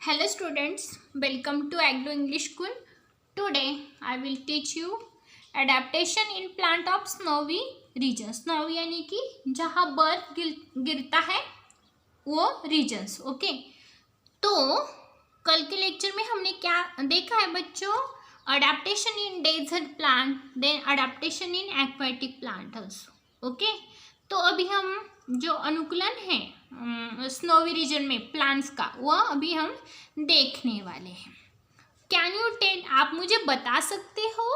Hello students, welcome to Agro English School. Today I will teach you adaptation in plant of snowy region. Snowy यानी कि जहाँ बर्फ गिरता है वो regions. ओके, तो कल के लेक्चर में हमने क्या देखा है बच्चों? Adaptation in desert plant, then adaptation in aquatic plant also. Okay, तो अभी हम जो अनुकूलन है स्नोवी रीजन में प्लांट्स का वो अभी हम देखने वाले हैं. कैन यू टेल, आप मुझे बता सकते हो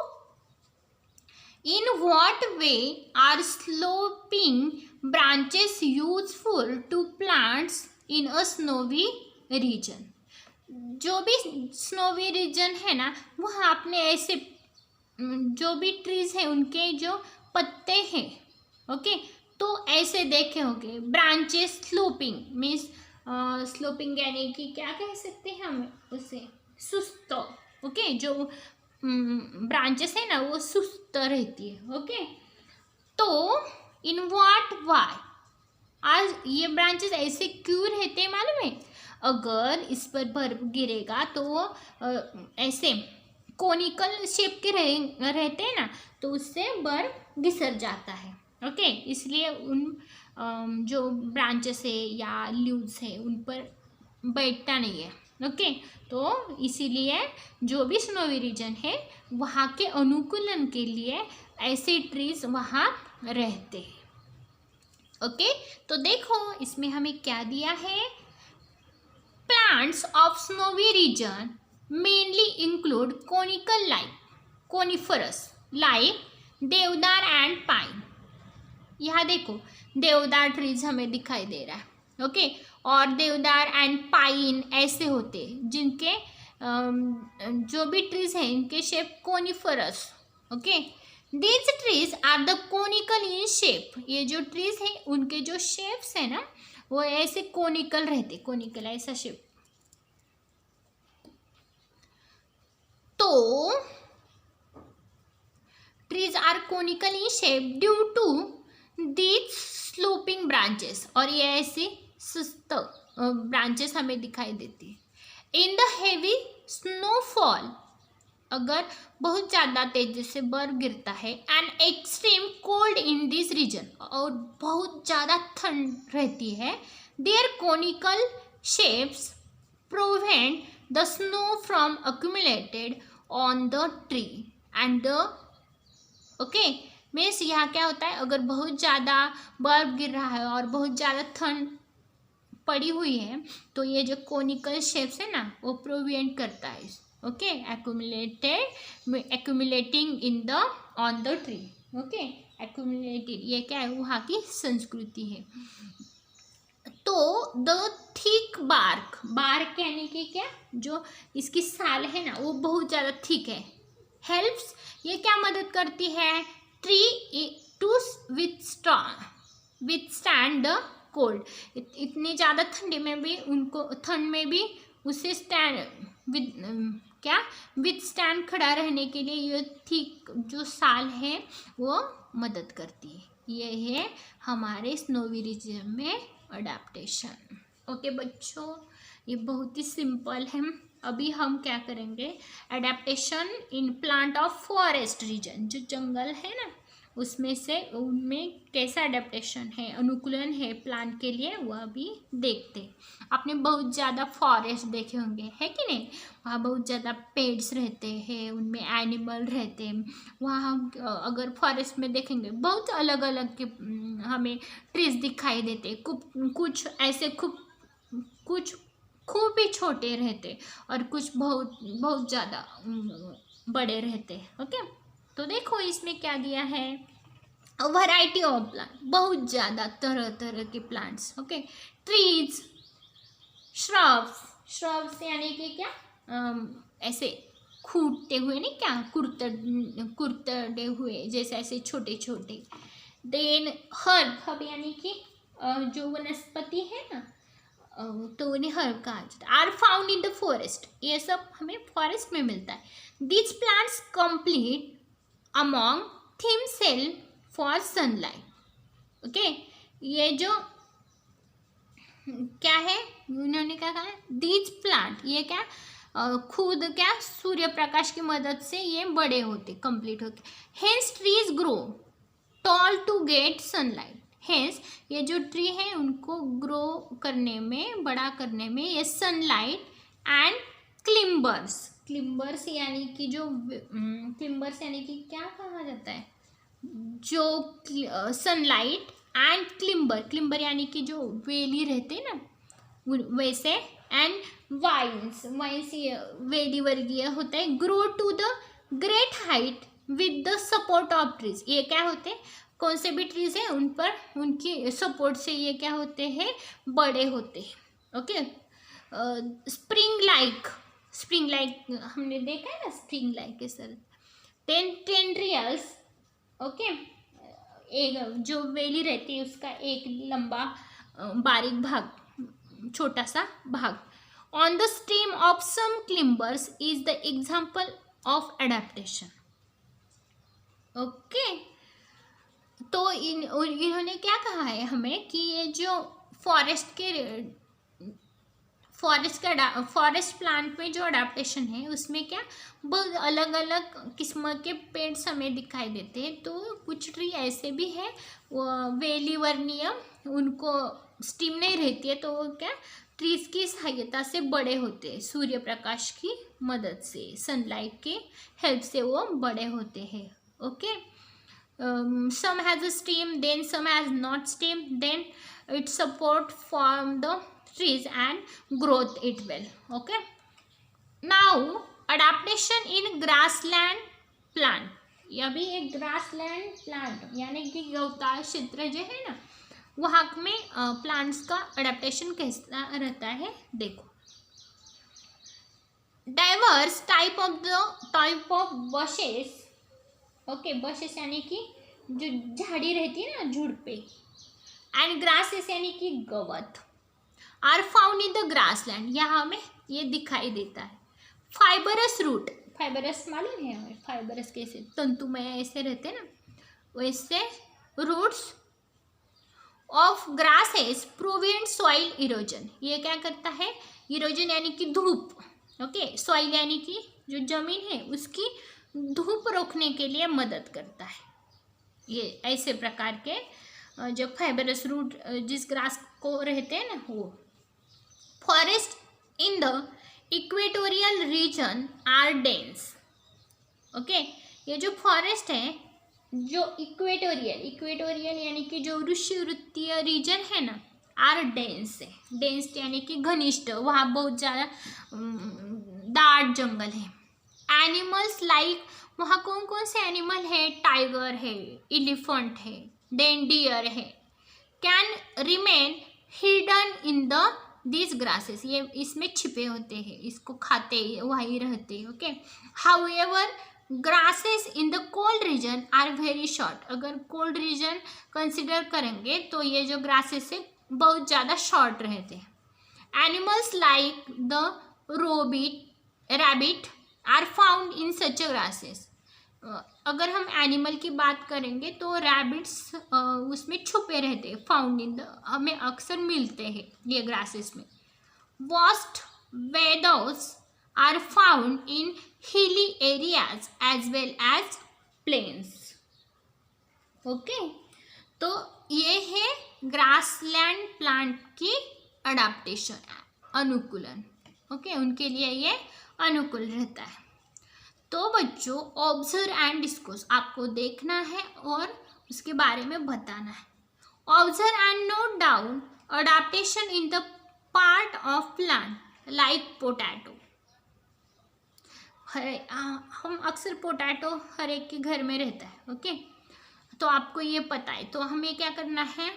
in what way are sloping branches useful to plants in a snowy region. जो भी स्नोवी रीजन है ना वहाँ आपने ऐसे जो भी ट्रीज हैं उनके जो पत्ते हैं ओके तो ऐसे देखे होंगे. ब्रांचेस स्लोपिंग मीन्स स्लोपिंग यानी कि क्या कह सकते हैं हम उसे सुस्त. ओके, जो ब्रांचेस है ना वो सुस्त रहती है. ओके, तो इन व्हाट वाई आज ये ब्रांचेस ऐसे क्यों रहते हैं मालूम है? अगर इस पर बर्फ गिरेगा तो वो ऐसे कोनिकल शेप के रहते हैं ना तो उससे बर्फ घिसर जाता है. ओके, इसलिए उन जो ब्रांचेस है या लीव्स है उन पर बैठता नहीं है. ओके, तो इसीलिए जो भी स्नोवी रीजन है वहाँ के अनुकूलन के लिए ऐसे ट्रीज वहाँ रहते हैं. ओके, तो देखो इसमें हमें क्या दिया है. Plants of snowy region mainly include conical like coniferous like deodar and pine. यहाँ देखो देवदार ट्रीज हमें दिखाई दे रहा है. ओके, और देवदार एंड पाइन ऐसे होते जिनके जो भी ट्रीज हैं इनके shape coniferous. Okay, these trees are the conical in shape. ये जो ट्रीज हैं उनके जो शेप्स है ना वो ऐसे कोनिकल रहते, कोनिकल ऐसा शेप. तो trees are conical in shape due to these sloping branches. और ये ऐसी सुस्त ब्रांचेस हमें दिखाई देती है. इन द हेवी स्नोफॉल अगर बहुत ज़्यादा तेजी से बर्फ गिरता है and extreme cold in this region और बहुत ज़्यादा ठंड रहती है, their conical shapes prevent the snow from accumulated on the tree and the okay means यहाँ क्या होता है अगर बहुत ज़्यादा बर्फ गिर रहा है और बहुत ज़्यादा ठंड पड़ी हुई है तो ये जो कोनिकल शेप्स है ना वो प्रिवेंट करता है. Okay, accumulating in the on the tree. Okay, accumulated ये क्या है वहाँ की संस्कृति है. तो द थिक बार्क यानी कि क्या जो इसकी साल है ना वो बहुत ज़्यादा थिक है. हेल्प्स ये क्या मदद करती है tree to withstand the cold. इतनी ज़्यादा ठंडी में भी उनको ठंड में भी उसे विथस्टैंड खड़ा रहने के लिए ये थिक जो साल है वो मदद करती है. ये है हमारे स्नोवी रीजन में अडेप्टेशन. ओके बच्चों, ये बहुत ही सिंपल है. अभी हम क्या करेंगे adaptation in plant of forest region. जो जंगल है ना उसमें से उनमें कैसा अडेप्टेशन है अनुकूलन है प्लांट के लिए वो अभी देखते. आपने बहुत ज़्यादा फॉरेस्ट देखे होंगे है कि नहीं? वहाँ बहुत ज़्यादा पेड्स रहते हैं, उनमें एनिमल रहते हैं. वहाँ हम अगर फॉरेस्ट में देखेंगे बहुत अलग अलग के हमें ट्रीज दिखाई देते. कुछ ऐसे कुछ खूब ही छोटे रहते और कुछ बहुत ज़्यादा बड़े रहते. ओके, तो देखो इसमें क्या दिया है वैरायटी ऑफ प्लांट, बहुत ज़्यादा तरह तरह के प्लांट्स. ओके, ट्रीज, श्रब्स यानी कि क्या ऐसे खूटते हुए नहीं क्या कुरतड़े हुए जैसे ऐसे छोटे छोटे. देन हर्ब यानी कि जो वनस्पति है ना तो उन्हें हर्ब कहा जाता है. Are found in the forest, ये सब हमें फॉरेस्ट में मिलता है. This plants complete among themselves for sunlight. Okay, ये जो क्या है, उन्होंने क्या कहा, दीज प्लांट, ये क्या खुद क्या सूर्य प्रकाश की मदद से ये बड़े होते, कंप्लीट होते। Hence trees grow tall to get sunlight, hence ये जो ट्री है उनको ग्रो करने में, बड़ा करने में ये सनलाइट एंड क्लिम्बर्स, क्लिम्बर्स यानी कि जो क्लिम्बर्स यानी कि क्या कहा जाता है, जो सनलाइट एंड क्लिम्बर, क्लिम्बर यानी कि जो वेली रहते हैं ना वैसे, एंड वाइन्स, वाइन्स ये वेली वर्गीय होता है, grow to the great height with the support of trees, ये क्या होते हैं, कौन से भी ट्रीज हैं उन पर उनकी सपोर्ट से ये क्या होते हैं, बड़े होते हैं। Okay, spring like, spring like हमने देखा है ना, स्प्रिंग लाइक के सर, टेंड्रियल्स, ओके, एक जो वेली रहती है उसका एक लंबा बारीक भाग, छोटा सा भाग, on the stem of some climbers is the example of adaptation. Okay, तो इन्होंने क्या कहा है हमें कि ये जो फॉरेस्ट प्लांट में जो अडाप्टेशन है उसमें क्या बहुत अलग अलग किस्म के पेड़ हमें दिखाई देते हैं। तो कुछ ट्री ऐसे भी है वेली वर्णीय, उनको स्टीम नहीं रहती है तो वो क्या ट्रीज की सहायता से बड़े होते हैं, सूर्य प्रकाश की मदद से, सनलाइट के हेल्प से वो बड़े होते हैं। Okay, some has a stem, then some has not stem, then it support from the trees and growth it well. Okay, now adaptation in grassland plant, यह भी एक grassland plant यानी कि गौताल क्षेत्र जो है ना वहाँ में प्लांट्स का अडेप्टेशन कैसा रहता है, देखो, diverse type of buses, okay, buses यानी कि जो झाड़ी रहती है ना झुड़ पे, एंड ग्रासेस यानी कि गवत, are found in the grassland, यहाँ में ये दिखाई देता है। फाइबरस रूट, फाइबरस मालूम है हमें, फाइबरस कैसे तंतुमय ऐसे रहते हैं ना, वैसे roots of grasses prevent soil erosion, ये क्या करता है, इरोजन यानी कि धूप, ओके, सॉइल यानी कि जो जमीन है उसकी धूप रोकने के लिए मदद करता है। ये ऐसे प्रकार के जो फाइबरस रूट जिस ग्रास को रहते हैं ना वो। Forest in the equatorial region are dense, okay, ये जो फॉरेस्ट है जो इक्वेटोरियल यानी कि जो वृक्षवृत्तीय रीजन है ना, आर डेंस है, डेंस यानी कि घनिष्ठ, वहाँ बहुत ज़्यादा दाट जंगल है। एनिमल्स लाइक, वहाँ कौन कौन से एनिमल है, टाइगर है, एलिफेंट है, देन डियर है, can remain hidden in the this grasses, ये इसमें छिपे होते हैं, इसको खाते वहीं रहते हैं। Okay, however grasses in the cold region are very short, अगर कोल्ड रीजन कंसिडर करेंगे तो ये जो ग्रासेस है बहुत ज़्यादा शॉर्ट रहते हैं। Animals like the rabbit are found in such grasses, अगर हम एनिमल की बात करेंगे तो रैबिट्स उसमें छुपे रहते हैं, फाउंड इन द, हमें अक्सर मिलते हैं ये ग्रासेस में। Vast meadows are found in hilly areas as well as plains. Okay, तो ये है ग्रासलैंड प्लांट की अडाप्टेशन, अनुकूलन। ओके, उनके लिए ये अनुकूल रहता है। तो बच्चों ऑब्जर्व एंड डिस्कस, आपको देखना है और उसके बारे में बताना है। Observe and note down adaptation in the part of plant like potato. हम अक्सर पोटैटो हर एक के घर में रहता है। ओके, तो आपको ये पता है, तो हमें क्या करना है,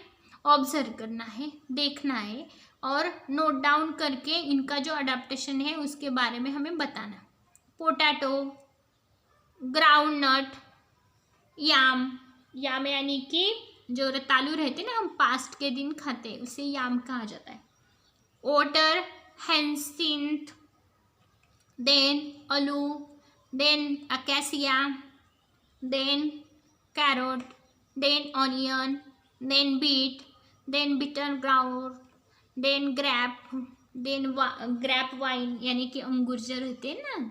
ऑब्जर्व करना है, देखना है और नोट डाउन करके इनका जो अडाप्टेशन है उसके बारे में हमें बताना। पोटैटो, ग्राउंडनट, याम, याम यानी कि जो रतालू रहते ना हम पास्ट के दिन खाते उसे याम कहा जाता है। Water, hyacinth, then aloo, then acacia, then carrot, then onion, then beet, then bitter gourd, then grape vine यानी कि अंगूर जो रहते हैं ना,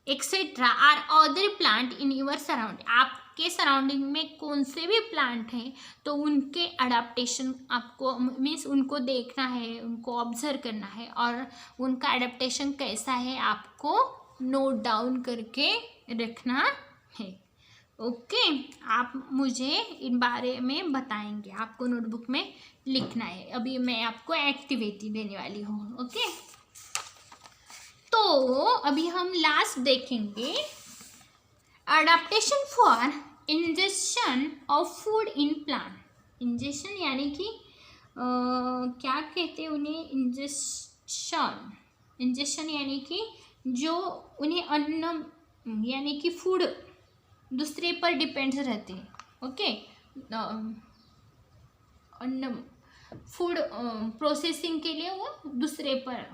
etcetera are other plant in your surrounding. आपके सराउंडिंग में कौन से भी प्लांट हैं तो उनके अडेप्टेशन आपको मीन्स उनको देखना है, उनको ऑब्जर्व करना है और उनका अडेप्टेशन कैसा है आपको नोट डाउन करके रखना है। ओके, आप मुझे इन बारे में बताएंगे, आपको नोटबुक में लिखना है। अभी मैं आपको एक्टिविटी देने वाली हूँ। ओके, तो अभी हम लास्ट देखेंगे adaptation for injection of food in plant. Injection यानी कि क्या कहते हैं उन्हें, इंजेक्शन यानी कि जो उन्हें अन्न यानी कि फूड दूसरे पर डिपेंड रहते हैं। ओके, अन्न फूड प्रोसेसिंग के लिए वो दूसरे पर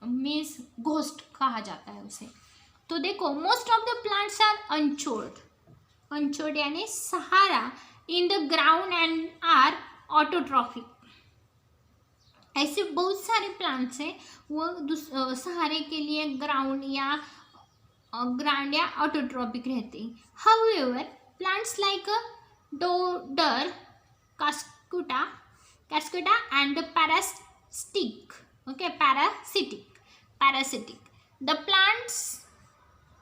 मीन्स घोस्ट कहा जाता है उसे। तो देखो, most of the plants are anchored यानी सहारा in the ground and are autotrophic. ऐसे बहुत सारे प्लांट्स हैं वो सहारे के लिए ग्राउंड या ऑटोट्रॉपिक रहते हैं। However plants like dodder, cuscuta and the parasitic. Okay, parasitic. The plant's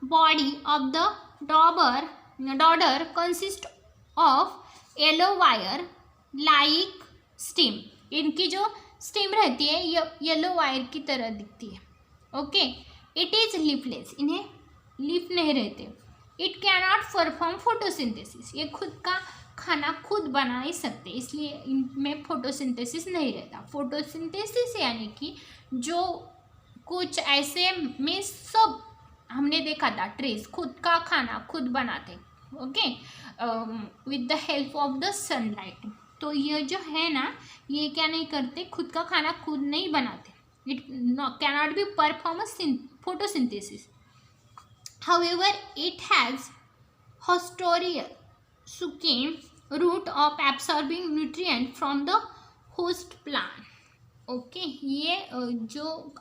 body of the dodder consists of yellow wire like stem. इनकी जो स्टेम रहती है ये येलो वायर की तरह दिखती है। ओके, इट इज लीफलेस, इन्हें लीफ नहीं रहते। It can not perform photosynthesis, ये खुद का खाना खुद बना नहीं सकते, इसलिए इनमें फोटोसिंथेसिस नहीं रहता। फोटोसिंथेसिस यानी कि जो कुछ ऐसे में सब हमने देखा था ट्रीज खुद का खाना खुद बनाते। Okay, with the help of the sunlight. तो ये जो है ना, ये क्या नहीं करते, खुद का खाना खुद नहीं बनाते। It can not be perform photosynthesis. However it has haustorial succulent root of absorbing nutrient from the host plant. Okay, ये जो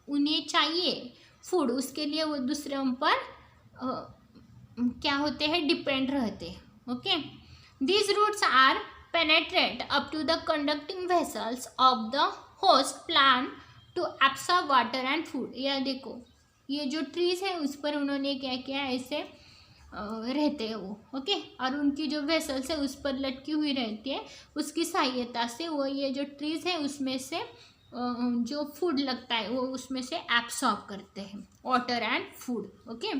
उन्हें चाहिए फूड उसके लिए वो दूसरे पर क्या होते हैं, डिपेंड रहते हैं। Okay, these roots are penetrate up to the conducting vessels of the host plant to absorb water and food. यह देखो, ये जो ट्रीज है उस पर उन्होंने क्या किया, ऐसे रहते हैं वो। ओके, और उनकी जो वेसल्स है उस पर लटकी हुई रहती है, उसकी सहायता से वो ये जो ट्रीज है उसमें से जो फूड लगता है वो उसमें से एब्सॉर्ब करते हैं water and food. Okay,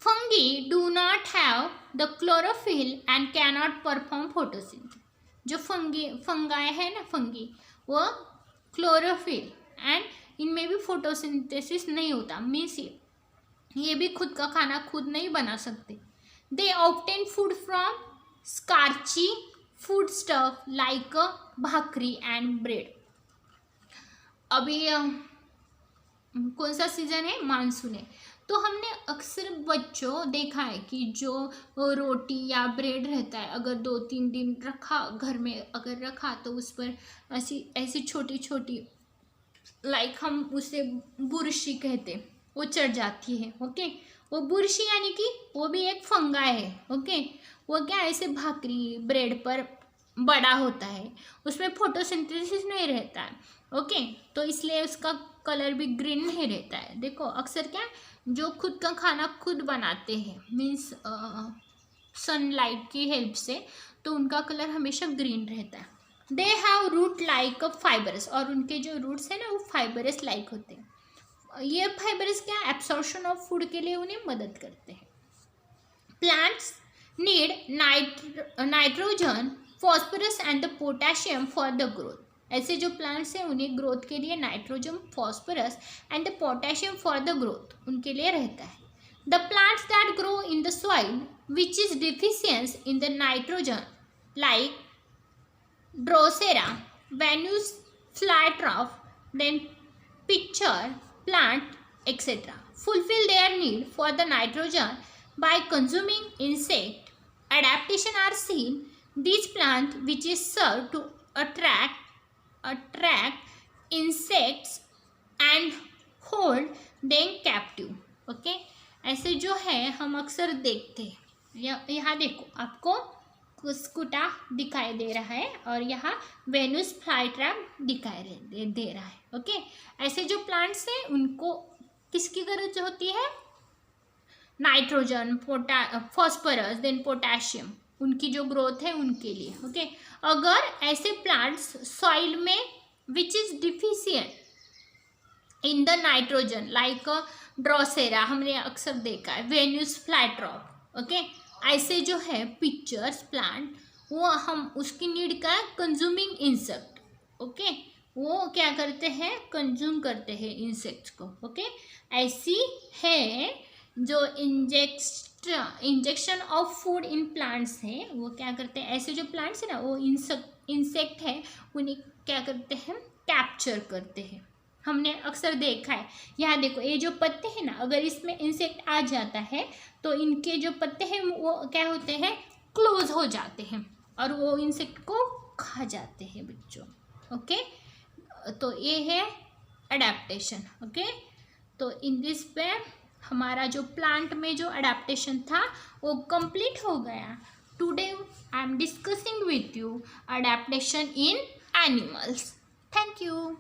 fungi do not have the chlorophyll and can not perform photosynthesis. जो फंगाई है ना, फंगी, वो क्लोरोफिल एंड इनमें भी फोटोसिंथेसिस नहीं होता, मीन्स ये भी खुद का खाना खुद नहीं बना सकते। They obtain food from starchy foodstuff like bhakri and bread. अभी कौन सा सीजन है, मानसून है, तो हमने अक्सर बच्चों देखा है कि जो रोटी या ब्रेड रहता है अगर 2-3 दिन रखा घर में, अगर रखा तो उस पर ऐसी छोटी छोटी लाइक हम उसे बुरशी कहते, वो चढ़ जाती है। ओके, वो बुरशी यानी कि वो भी एक फंगाई है। ओके, वो क्या ऐसे भाकरी ब्रेड पर बड़ा होता है, उसमें फोटोसिंथेसिस नहीं रहता है। ओके, तो इसलिए उसका कलर भी ग्रीन नहीं रहता है। देखो, अक्सर क्या जो खुद का खाना खुद बनाते हैं मीन्स सनलाइट की हेल्प से, तो उनका कलर हमेशा ग्रीन रहता है। They have root like fibrous, और उनके जो रूट्स हैं ना वो फाइबरस लाइक होते हैं। ये फाइबर्स क्या एब्सॉर्प्शन ऑफ फूड के लिए उन्हें मदद करते हैं। Plants need nitrogen, phosphorus and the potassium for the growth. ऐसे जो प्लांट्स हैं उन्हें ग्रोथ के लिए nitrogen, phosphorus and the potassium for the growth उनके लिए रहता है। The plants that grow in the soil which is deficient in the nitrogen like drosera, Venus flytrap, then pitcher plant, etc. fulfill their need for the nitrogen by consuming insect. Adaptation are seen. These plants which is served to attract insects and hold them captive. Okay, ऐसे जो है हम अक्सर देखते हैं। यहाँ देखो आपको कुस्कुटा दिखाई दे रहा है और यहाँ वेनस फ्लाईट्रैप दिखाई दे रहा है। ओके, ऐसे जो प्लांट्स हैं उनको किसकी गरज होती है? नाइट्रोजन, फॉस्फोरस, देन पोटेशियम, उनकी जो ग्रोथ है उनके लिए। ओके, अगर ऐसे प्लांट्स सॉइल में which is deficient in the nitrogen like Drosera, हमने अक्सर देखा है, वेनस फ्लाईट्रैप। ओके, ऐसे जो है पिक्चर्स प्लांट, वो हम उसकी नीड का कंज्यूमिंग इंसेक्ट। ओके, वो क्या करते हैं? कंज्यूम करते हैं इंसेक्ट्स को। ओके, ऐसी है जो injection of food in plants है, वो क्या करते हैं? ऐसे जो प्लांट्स है ना, वो इंसेक्ट है, उन्हें क्या करते हैं? कैप्चर करते हैं। हमने अक्सर देखा है, यहाँ देखो ये जो पत्ते हैं ना, अगर इसमें इंसेक्ट आ जाता है तो इनके जो पत्ते हैं वो क्या होते हैं? क्लोज हो जाते हैं और वो इंसेक्ट को खा जाते हैं बच्चों। ओके, तो ये है अडेप्टेशन। ओके, तो इन दिस पे हमारा जो प्लांट में जो अडेप्टेशन था वो कंप्लीट हो गया। Today I am discussing with you adaptation in animals. Thank you.